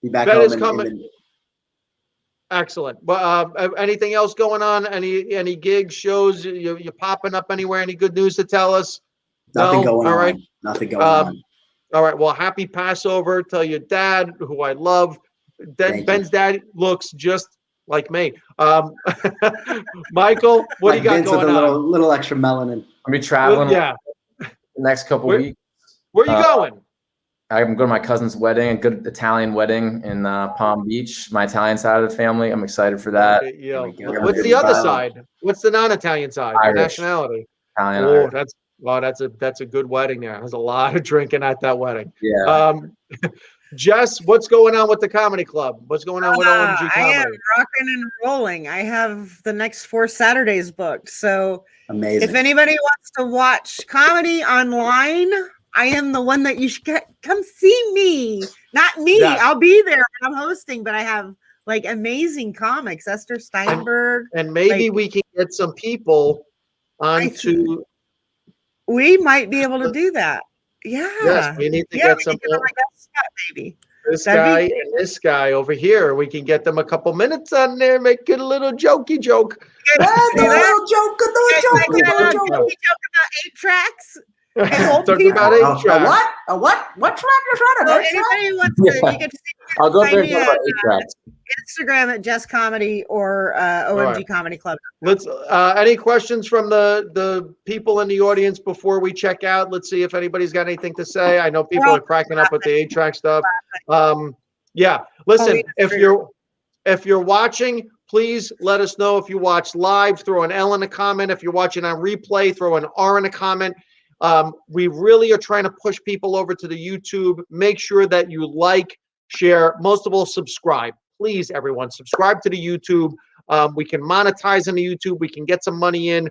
Ben is coming. Excellent. Anything else going on? Any gigs, shows? You popping up anywhere? Any good news to tell us? Nothing going on. All right. Nothing going on. All right. Well, happy Passover. Tell your dad, who I love. Ben's dad looks just like me. Michael, what do you got going on? Little extra melanin. I'll be traveling the next couple weeks. Where are you going? I'm going to my cousin's wedding, a good Italian wedding in Palm Beach, my Italian side of the family. I'm excited for that. What's the other side? What's the non-Italian side? Irish. Nationality. Italian. Oh, that's a good wedding there. There's a lot of drinking at that wedding. Yeah. Jess, what's going on with the comedy club? What's going on with OMG Comedy? I am rocking and rolling. I have the next 4 Saturdays booked. So amazing. If anybody wants to watch comedy online, I am the one that you should come see me. Not me. Yes. I'll be there. I'm hosting, but I have like amazing comics. Esther Steinberg. And maybe we can get some people onto. We might be able to do that. Yeah. Yes, we need to get some. Maybe. This guy and this guy over here, we can get them a couple minutes on there, make it a little jokey joke. A little joke about 8 tracks. Talking about 8 tracks. What track you're trying to do? Anybody wants to, you can see I'll go there and talk about 8 tracks. Instagram at Jess Comedy or OMG Comedy Club. Let's. Any questions from the people in the audience before we check out? Let's see if anybody's got anything to say. I know people are cracking up with the 8-track stuff. Yeah. Listen, if you're watching, please let us know if you watch live. Throw an L in a comment. If you're watching on replay, throw an R in a comment. We really are trying to push people over to the YouTube. Make sure that you like, share, most of all, subscribe. Please, everyone, subscribe to the YouTube. We can monetize on the YouTube. We can get some money in.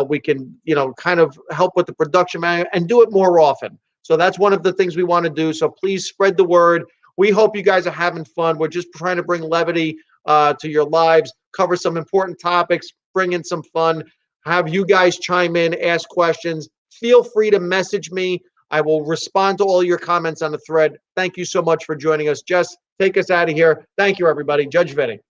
We can, kind of help with the production and do it more often. So that's one of the things we want to do. So please spread the word. We hope you guys are having fun. We're just trying to bring levity to your lives, cover some important topics, bring in some fun, have you guys chime in, ask questions. feel free to message me. I will respond to all your comments on the thread. Thank you so much for joining us. Jess, take us out of here. Thank you, everybody. Judge Vinny.